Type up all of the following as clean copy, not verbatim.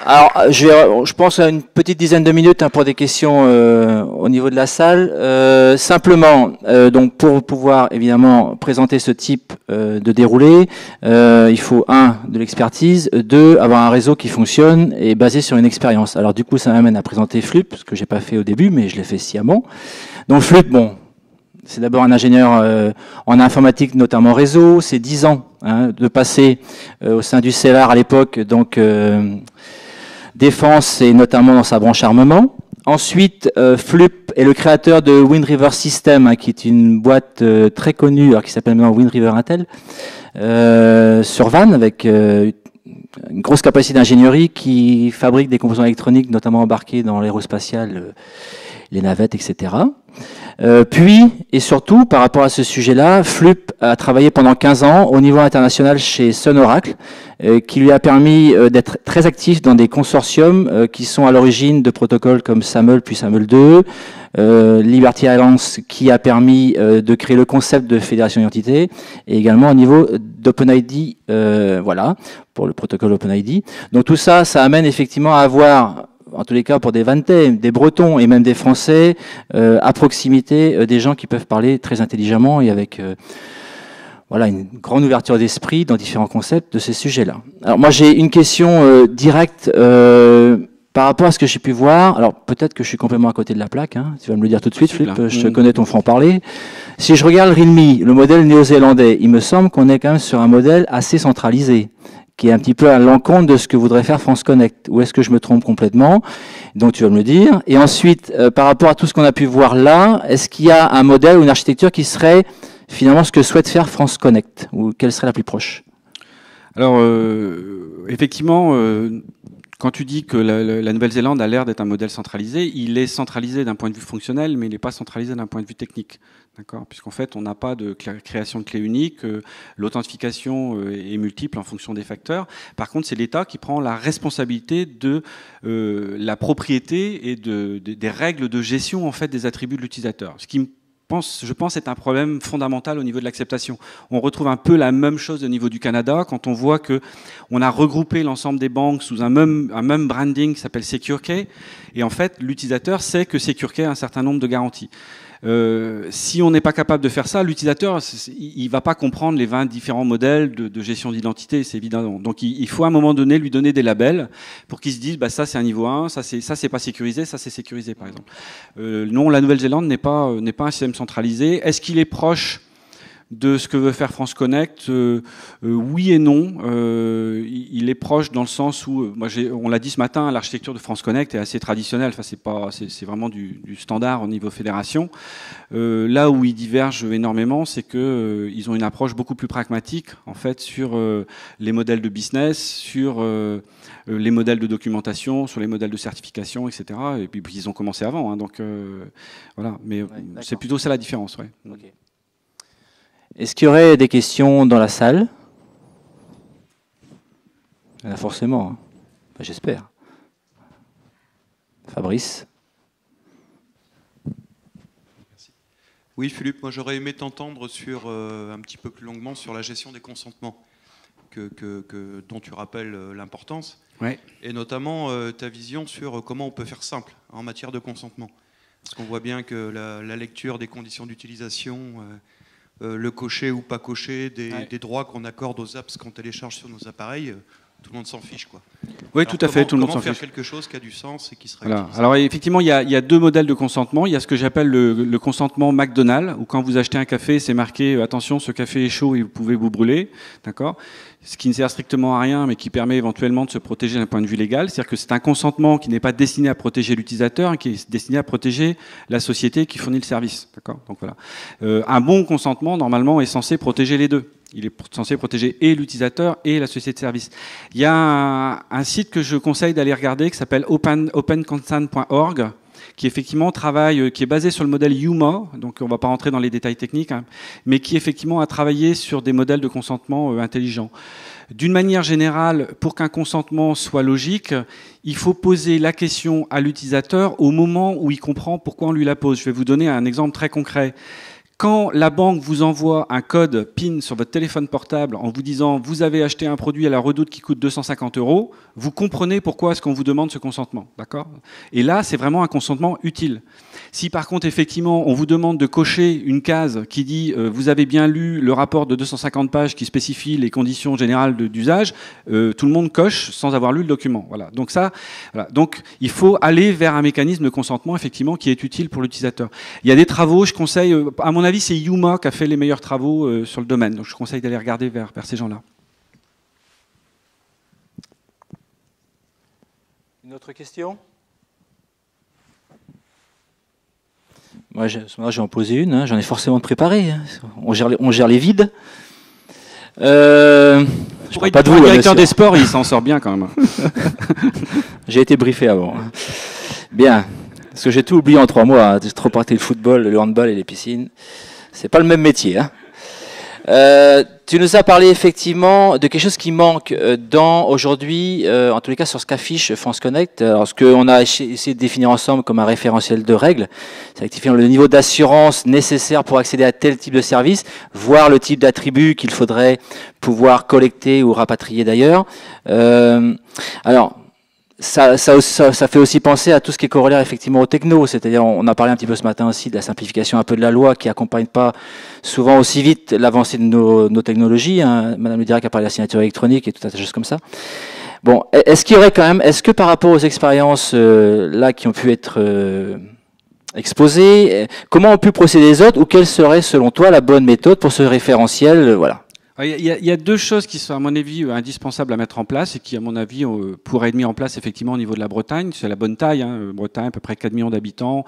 Alors, je pense à une petite dizaine de minutes pour des questions au niveau de la salle. Simplement, donc pour pouvoir évidemment présenter ce type de déroulé, il faut de l'expertise, avoir un réseau qui fonctionne et basé sur une expérience. Alors du coup, ça m'amène à présenter Flup, ce que j'ai pas fait au début, mais je l'ai fait sciemment. Donc Flup, bon, c'est d'abord un ingénieur en informatique, notamment réseau. C'est 10 ans de passer au sein du CELAR à l'époque, donc défense et notamment dans sa branche armement. Ensuite, Flup est le créateur de Wind River System, qui est une boîte très connue, qui s'appelle maintenant Wind River Intel, sur Vannes, avec une grosse capacité d'ingénierie, qui fabrique des composants électroniques, notamment embarqués dans l'aérospatial, les navettes, etc. Puis, et surtout, par rapport à ce sujet-là, Flup a travaillé pendant 15 ans au niveau international chez Sun Oracle, qui lui a permis d'être très actif dans des consortiums qui sont à l'origine de protocoles comme SAML puis SAML 2, Liberty Alliance qui a permis de créer le concept de fédération d'identité, et également au niveau d'OpenID, voilà, pour le protocole OpenID. Donc tout ça, ça amène effectivement à avoir, en tous les cas pour des Vantais, des Bretons et même des Français, à proximité des gens qui peuvent parler très intelligemment et avec voilà, une grande ouverture d'esprit dans différents concepts de ces sujets-là. Alors moi j'ai une question directe par rapport à ce que j'ai pu voir. Alors peut-être que je suis complètement à côté de la plaque, tu vas me le dire tout de suite, Philippe, je te connais ton franc-parler. Si je regarde Realme, le modèle néo-zélandais, il me semble qu'on est quand même sur un modèle assez centralisé, qui est un petit peu à l'encontre de ce que voudrait faire France Connect. Ou est-ce que je me trompe complètement? Donc tu vas me le dire. Et ensuite, par rapport à tout ce qu'on a pu voir là, est-ce qu'il y a un modèle ou une architecture qui serait finalement ce que souhaite faire France Connect? Ou quelle serait la plus proche? Alors, effectivement, quand tu dis que la Nouvelle-Zélande a l'air d'être un modèle centralisé, il est centralisé d'un point de vue fonctionnel, mais il n'est pas centralisé d'un point de vue technique. D'accord ? Puisqu'en fait, on n'a pas de création de clé unique, l'authentification est multiple en fonction des facteurs. Par contre, c'est l'État qui prend la responsabilité de la propriété et des règles de gestion en fait des attributs de l'utilisateur. Ce qui je pense est un problème fondamental au niveau de l'acceptation. On retrouve un peu la même chose au niveau du Canada quand on voit que on a regroupé l'ensemble des banques sous un même branding qui s'appelle SecureKey, et en fait l'utilisateur sait que SecureKey a un certain nombre de garanties. Si on n'est pas capable de faire ça, l'utilisateur, il va pas comprendre les 20 différents modèles de gestion d'identité, c'est évident. Donc il faut à un moment donné lui donner des labels pour qu'il se dise, bah ça c'est un niveau 1, ça c'est pas sécurisé, ça c'est sécurisé par exemple. Non, la Nouvelle-Zélande n'est pas un système centralisé. Est-ce qu'il est proche de ce que veut faire France Connect? Oui et non. Il est proche dans le sens où, on l'a dit ce matin, l'architecture de France Connect est assez traditionnelle. Enfin, c'est vraiment du standard au niveau fédération. Là où ils divergent énormément, c'est que ils ont une approche beaucoup plus pragmatique en fait sur les modèles de business, sur les modèles de documentation, sur les modèles de certification, etc. Et puis ils ont commencé avant, donc voilà. Mais c'est plutôt ça la différence, ouais. Okay. Est-ce qu'il y aurait des questions dans la salle? Il y en a forcément, enfin, j'espère. Fabrice? Merci. Oui, Philippe, moi j'aurais aimé t'entendre sur, un petit peu plus longuement sur la gestion des consentements, dont tu rappelles l'importance, ouais. Et notamment ta vision sur comment on peut faire simple en matière de consentement. Parce qu'on voit bien que la lecture des conditions d'utilisation... le cocher ou pas cocher des droits qu'on accorde aux apps qu'on télécharge sur nos appareils, tout le monde s'en fiche, quoi. Oui, tout à fait, tout le monde s'en fiche. Comment faire quelque chose qui a du sens et qui serait voilà. Alors effectivement, il y a deux modèles de consentement. Il y a ce que j'appelle le consentement McDonald's, où quand vous achetez un café, c'est marqué attention, ce café est chaud et vous pouvez vous brûler, d'accord ? Ce qui ne sert strictement à rien, mais qui permet éventuellement de se protéger d'un point de vue légal. C'est-à-dire que c'est un consentement qui n'est pas destiné à protéger l'utilisateur, qui est destiné à protéger la société qui fournit le service, d'accord ? Donc voilà. Un bon consentement normalement est censé protéger les deux. Il est censé protéger et l'utilisateur et la société de service. Il y a un site que je conseille d'aller regarder qui s'appelle openconsent.org, qui effectivement travaille, qui est basé sur le modèle UMA, donc on ne va pas rentrer dans les détails techniques, mais qui effectivement a travaillé sur des modèles de consentement intelligents. D'une manière générale, pour qu'un consentement soit logique, il faut poser la question à l'utilisateur au moment où il comprend pourquoi on lui la pose. Je vais vous donner un exemple très concret. Quand la banque vous envoie un code PIN sur votre téléphone portable en vous disant « vous avez acheté un produit à la Redoute qui coûte 250 €, vous comprenez pourquoi est-ce qu'on vous demande ce consentement. D'accord ? Et là, c'est vraiment un consentement utile. Si par contre, effectivement, on vous demande de cocher une case qui dit vous avez bien lu le rapport de 250 pages qui spécifie les conditions générales d'usage, tout le monde coche sans avoir lu le document. Voilà. Donc ça, voilà. Donc il faut aller vers un mécanisme de consentement effectivement qui est utile pour l'utilisateur. Il y a des travaux, je conseille, à mon avis, c'est Yuma qui a fait les meilleurs travaux sur le domaine. Donc je conseille d'aller regarder vers ces gens-là. Une autre question ? Moi, j'ai en posé une, hein. J'en ai forcément préparé. Hein. On gère les vides. Pour être directeur des sports, il s'en sort bien quand même. J'ai été briefé avant. Bien, parce que j'ai tout oublié en 3 mois. Hein. J'ai trop parti le football, le handball et les piscines. C'est pas le même métier. Hein. Tu nous as parlé effectivement de quelque chose qui manque aujourd'hui, en tous les cas sur ce qu'affiche France Connect. Alors, ce qu'on a essayé de définir ensemble comme un référentiel de règles, c'est effectivement le niveau d'assurance nécessaire pour accéder à tel type de service, voire le type d'attribut qu'il faudrait pouvoir collecter ou rapatrier d'ailleurs. Alors, ça fait aussi penser à tout ce qui est corollaire effectivement aux techno, c'est-à-dire on a parlé un petit peu ce matin aussi de la simplification un peu de la loi qui accompagne pas souvent aussi vite l'avancée de nos technologies. Hein. Madame Le Dirac a parlé de la signature électronique et tout un tas de choses comme ça. Bon, est-ce qu'il y aurait quand même, est-ce que par rapport aux expériences là qui ont pu être exposées, comment ont pu procéder les autres ou quelle serait selon toi la bonne méthode pour ce référentiel, voilà. Il y a 2 choses qui sont, à mon avis, indispensables à mettre en place et qui, à mon avis, pourraient être mises en place effectivement au niveau de la Bretagne. C'est la bonne taille. Hein. Bretagne, à peu près 4 millions d'habitants,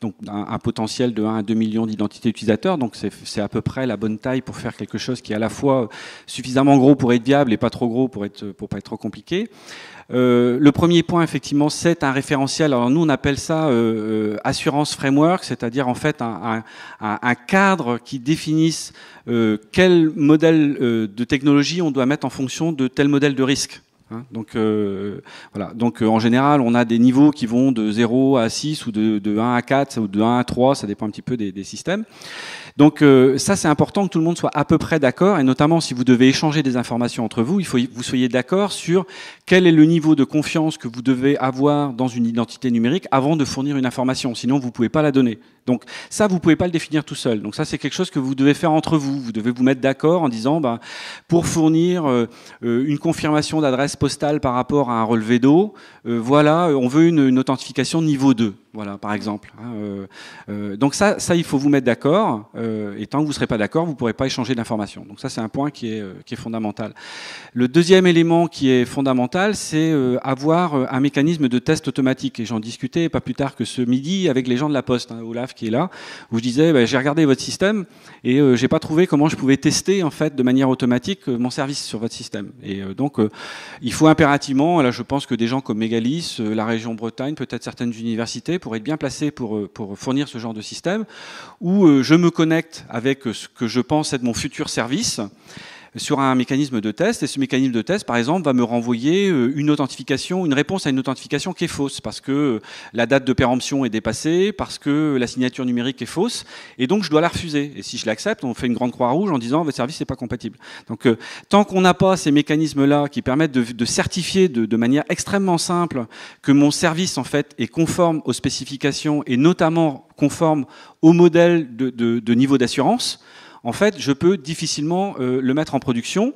donc un potentiel de 1 à 2 millions d'identités utilisateurs. Donc c'est à peu près la bonne taille pour faire quelque chose qui est à la fois suffisamment gros pour être viable et pas trop gros pour pas être trop compliqué. Le premier point, effectivement, c'est un référentiel. Alors nous, on appelle ça assurance framework, c'est-à-dire en fait un cadre qui définisse quel modèle de technologie on doit mettre en fonction de tel modèle de risque. Hein, donc voilà. Donc en général, on a des niveaux qui vont de 0 à 6 ou de 1 à 4 ou de 1 à 3, ça dépend un petit peu des systèmes. Donc ça, c'est important que tout le monde soit à peu près d'accord, et notamment si vous devez échanger des informations entre vous, il faut que vous soyez d'accord sur quel est le niveau de confiance que vous devez avoir dans une identité numérique avant de fournir une information, sinon vous ne pouvez pas la donner. Donc ça, vous ne pouvez pas le définir tout seul. Donc ça, c'est quelque chose que vous devez faire entre vous. Vous devez vous mettre d'accord en disant, pour fournir une confirmation d'adresse postale par rapport à un relevé d'eau, voilà, on veut une authentification niveau 2. Voilà, par exemple. Donc ça, il faut vous mettre d'accord. Et tant que vous ne serez pas d'accord, vous ne pourrez pas échanger d'informations. Donc ça, c'est un point qui est fondamental. Le deuxième élément qui est fondamental, c'est avoir un mécanisme de test automatique. Et j'en discutais pas plus tard que ce midi avec les gens de la Poste, hein, Olaf qui est là, où je disais, j'ai regardé votre système et j'ai pas trouvé comment je pouvais tester en fait de manière automatique mon service sur votre système. Et donc, il faut impérativement, là, je pense que des gens comme Mégalis, la région Bretagne, peut-être certaines universités, pour être bien placé pour fournir ce genre de système, où je me connecte avec ce que je pense être mon futur service sur un mécanisme de test, et ce mécanisme de test, par exemple, va me renvoyer une authentification, une réponse à une authentification qui est fausse, parce que la date de péremption est dépassée, parce que la signature numérique est fausse, et donc je dois la refuser. Et si je l'accepte, on fait une grande croix rouge en disant votre service n'est pas compatible. Donc tant qu'on n'a pas ces mécanismes-là qui permettent de certifier de manière extrêmement simple que mon service en fait est conforme aux spécifications et notamment conforme au modèle de niveau d'assurance, en fait, je peux difficilement le mettre en production.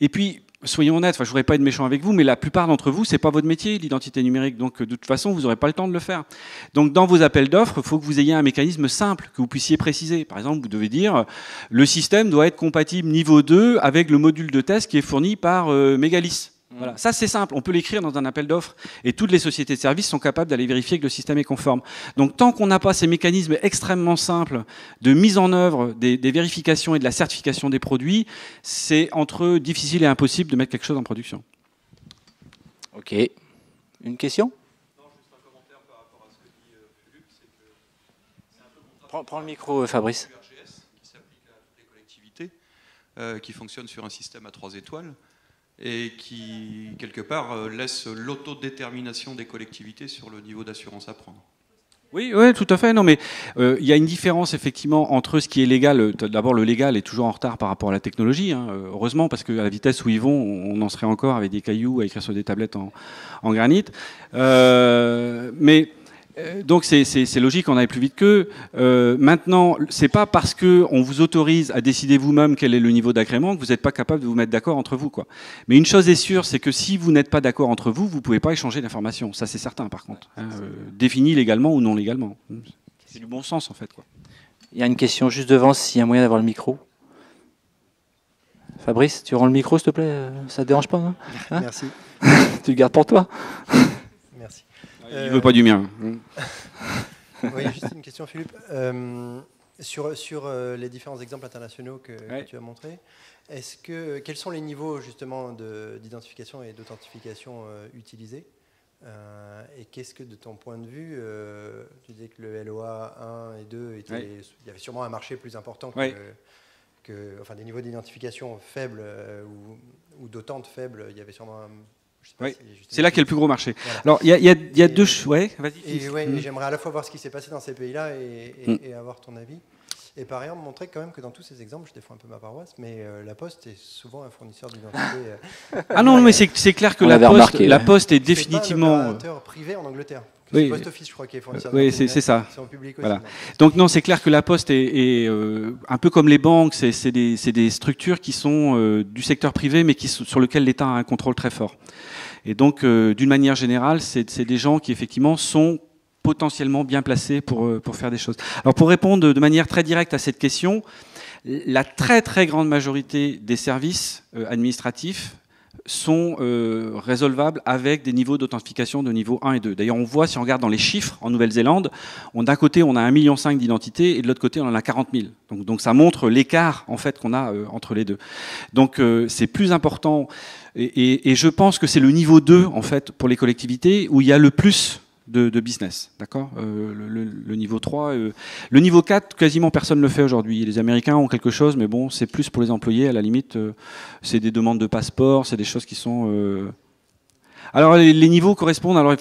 Et puis, soyons honnêtes, je ne voudrais pas être méchant avec vous, mais la plupart d'entre vous, c'est pas votre métier, l'identité numérique. Donc, de toute façon, vous n'aurez pas le temps de le faire. Donc, dans vos appels d'offres, il faut que vous ayez un mécanisme simple, que vous puissiez préciser. Par exemple, vous devez dire, le système doit être compatible niveau 2 avec le module de test qui est fourni par Mégalis. Voilà. Ça, c'est simple. On peut l'écrire dans un appel d'offres et toutes les sociétés de services sont capables d'aller vérifier que le système est conforme. Donc, tant qu'on n'a pas ces mécanismes extrêmement simples de mise en œuvre des vérifications et de la certification des produits, c'est entre eux difficile et impossible de mettre quelque chose en production. Ok. Une question ? Non, juste un commentaire par rapport à ce que dit Philippe, c'est que c'est un peu Prends le micro, Fabrice. URGS qui s'applique à toutes les collectivités, qui fonctionne sur un système à 3 étoiles. Et qui, quelque part, laisse l'autodétermination des collectivités sur le niveau d'assurance à prendre. Oui, ouais, tout à fait. Non, mais il y a une différence effectivement entre ce qui est légal. D'abord, le légal est toujours en retard par rapport à la technologie. Hein, heureusement, parce qu'à la vitesse où ils vont, on en serait encore avec des cailloux à écrire sur des tablettes en granit. Donc c'est logique, on aille plus vite qu'eux. Maintenant, c'est pas parce que on vous autorise à décider vous-même quel est le niveau d'agrément que vous n'êtes pas capable de vous mettre d'accord entre vous, quoi. Mais une chose est sûre, c'est que si vous n'êtes pas d'accord entre vous, vous pouvez pas échanger d'informations. Ça, c'est certain, par contre. Hein, défini légalement ou non légalement. C'est du bon sens, en fait, quoi. Il y a une question juste devant, s'il y a moyen d'avoir le micro. Fabrice, tu rends le micro, s'il te plaît? Ça te dérange pas, hein? Merci. Tu le gardes pour toi? Merci. Il veut pas du mien. Oui, juste une question, Philippe. Sur les différents exemples internationaux que tu as montrés, quels sont les niveaux justement d'identification et d'authentification utilisés et qu'est-ce que, de ton point de vue, tu disais que le LOA 1 et 2, il y avait sûrement un marché plus important enfin, des niveaux d'identification faibles ou d'autante faibles, il y avait sûrement un... Oui, c'est là qu'est le plus gros marché. Voilà. Alors, il y a deux... Ouais, vas-y. Et j'aimerais à la fois voir ce qui s'est passé dans ces pays-là et avoir ton avis. Et par ailleurs, montrer quand même que dans tous ces exemples, je défends un peu ma paroisse, mais la Poste est souvent un fournisseur d'identité. Ah non, mais c'est clair que la Poste est définitivement... C'est un opérateur privé en Angleterre. Oui. Post Office, je crois, qui est fournisseur. Oui, c'est ça. C'est en public aussi. Voilà. Donc non, c'est clair que la Poste est un peu comme les banques, c'est des structures qui sont du secteur privé, mais sur lesquelles l'État a un contrôle très fort. Et donc, d'une manière générale, c'est des gens qui effectivement sont potentiellement bien placés pour faire des choses. Alors, pour répondre de manière très directe à cette question, la très très grande majorité des services administratifs sont résolvables avec des niveaux d'authentification de niveau 1 et 2. D'ailleurs, on voit, si on regarde dans les chiffres en Nouvelle-Zélande, d'un côté, on a 1,5 million d'identités et de l'autre côté, on en a 40 000. Donc ça montre l'écart en fait qu'on a entre les deux. Donc c'est plus important et je pense que c'est le niveau 2 en fait pour les collectivités où il y a le plus de business, d'accord. Le niveau 3, le niveau 4, quasiment personne ne le fait aujourd'hui. Les Américains ont quelque chose, mais bon, c'est plus pour les employés. À la limite, c'est des demandes de passeport, c'est des choses qui sont... Alors les niveaux correspondent. Alors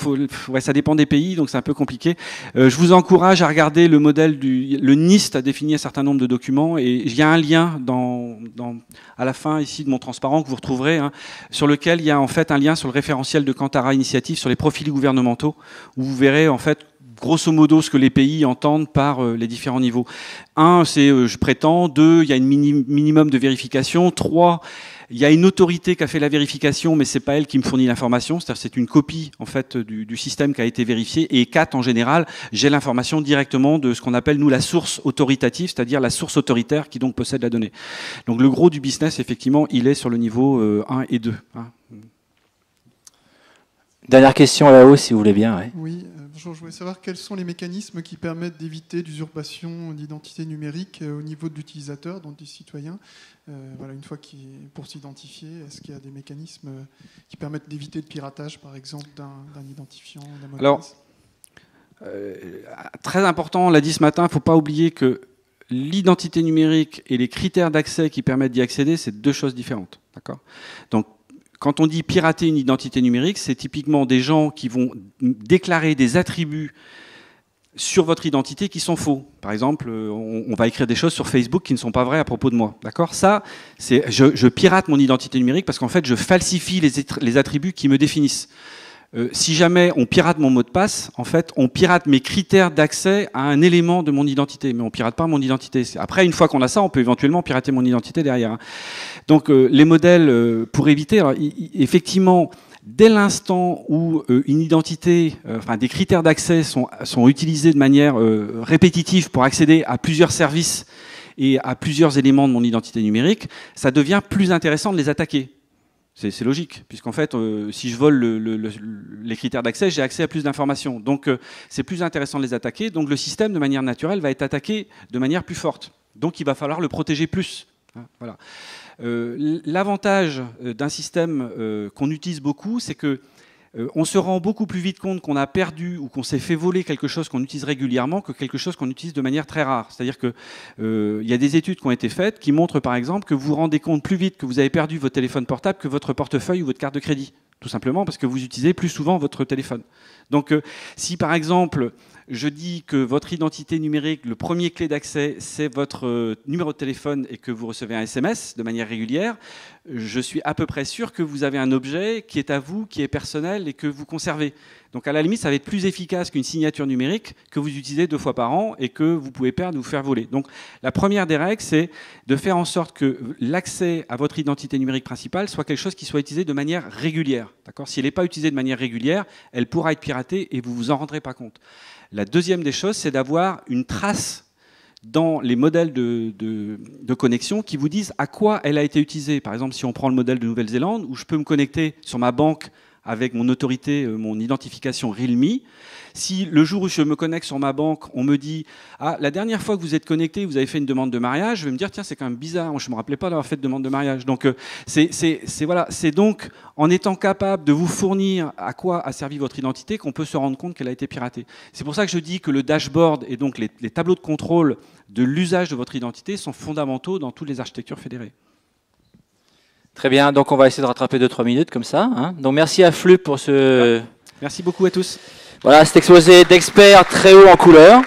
ça dépend des pays, donc c'est un peu compliqué. Je vous encourage à regarder le modèle le NIST a défini un certain nombre de documents et il y a un lien à la fin ici de mon transparent que vous retrouverez, hein, sur lequel il y a en fait un lien sur le référentiel de Kantara Initiative sur les profils gouvernementaux où vous verrez en fait grosso modo ce que les pays entendent par les différents niveaux. 1, c'est je prétends. 2, il y a une minimum de vérification. 3, il y a une autorité qui a fait la vérification, mais c'est pas elle qui me fournit l'information. C'est-à-dire c'est une copie en fait du système qui a été vérifié. Et 4, en général, j'ai l'information directement de ce qu'on appelle nous la source autoritative, c'est-à-dire la source autoritaire qui donc possède la donnée. Donc le gros du business, effectivement, il est sur le niveau 1 et 2. Hein. Dernière question là-haut, si vous voulez bien. Ouais. Oui, bonjour, je voulais savoir quels sont les mécanismes qui permettent d'éviter l'usurpation d'identité numérique au niveau de l'utilisateur, donc des citoyens. Voilà, une fois pour s'identifier, est-ce qu'il y a des mécanismes qui permettent d'éviter le piratage, par exemple, d'un identifiant, d'un mot de passe ? Très important, on l'a dit ce matin, il ne faut pas oublier que l'identité numérique et les critères d'accès qui permettent d'y accéder, c'est deux choses différentes. D'accord ? Donc, quand on dit pirater une identité numérique, c'est typiquement des gens qui vont déclarer des attributs sur votre identité qui sont faux. Par exemple, on va écrire des choses sur Facebook qui ne sont pas vraies à propos de moi. D'accord ? Ça, c'est je pirate mon identité numérique parce qu'en fait, je falsifie les attributs qui me définissent. Si jamais on pirate mon mot de passe, en fait, on pirate mes critères d'accès à un élément de mon identité, mais on pirate pas mon identité. Après, une fois qu'on a ça, on peut éventuellement pirater mon identité derrière. Donc, les modèles pour éviter, alors, effectivement, dès l'instant où une identité, enfin des critères d'accès sont utilisés de manière répétitive pour accéder à plusieurs services et à plusieurs éléments de mon identité numérique, ça devient plus intéressant de les attaquer. C'est logique, puisqu'en fait, si je vole les critères d'accès, j'ai accès à plus d'informations. Donc, c'est plus intéressant de les attaquer. Donc, le système, de manière naturelle, va être attaqué de manière plus forte. Donc, il va falloir le protéger plus. Voilà. L'avantage d'un système qu'on utilise beaucoup, c'est que on se rend beaucoup plus vite compte qu'on a perdu ou qu'on s'est fait voler quelque chose qu'on utilise régulièrement que quelque chose qu'on utilise de manière très rare. C'est-à-dire que y a des études qui ont été faites qui montrent par exemple que vous vous rendez compte plus vite que vous avez perdu votre téléphone portable que votre portefeuille ou votre carte de crédit. Tout simplement parce que vous utilisez plus souvent votre téléphone. Donc si par exemple je dis que votre identité numérique, le premier clé d'accès, c'est votre numéro de téléphone et que vous recevez un SMS de manière régulière, je suis à peu près sûr que vous avez un objet qui est à vous, qui est personnel et que vous conservez. Donc à la limite, ça va être plus efficace qu'une signature numérique que vous utilisez 2 fois par an et que vous pouvez perdre ou faire voler. Donc la première des règles, c'est de faire en sorte que l'accès à votre identité numérique principale soit quelque chose qui soit utilisé de manière régulière. D'accord ? Si elle n'est pas utilisée de manière régulière, elle pourra être piratée et vous vous en rendrez pas compte. La deuxième des choses, c'est d'avoir une trace dans les modèles de connexion qui vous disent à quoi elle a été utilisée. Par exemple, si on prend le modèle de Nouvelle-Zélande, où je peux me connecter sur ma banque avec mon autorité, mon identification Realme. Si le jour où je me connecte sur ma banque, on me dit « Ah, la dernière fois que vous êtes connecté, vous avez fait une demande de mariage », je vais me dire « Tiens, c'est quand même bizarre, je ne me rappelais pas d'avoir fait de demande de mariage ». Donc, c'est donc en étant capable de vous fournir à quoi a servi votre identité qu'on peut se rendre compte qu'elle a été piratée. C'est pour ça que je dis que le dashboard et donc les tableaux de contrôle de l'usage de votre identité sont fondamentaux dans toutes les architectures fédérées. Très bien, donc on va essayer de rattraper 2-3 minutes comme ça. Hein. Donc merci à Flup pour ce... Merci beaucoup à tous. Voilà, cet exposé d'experts très haut en couleur.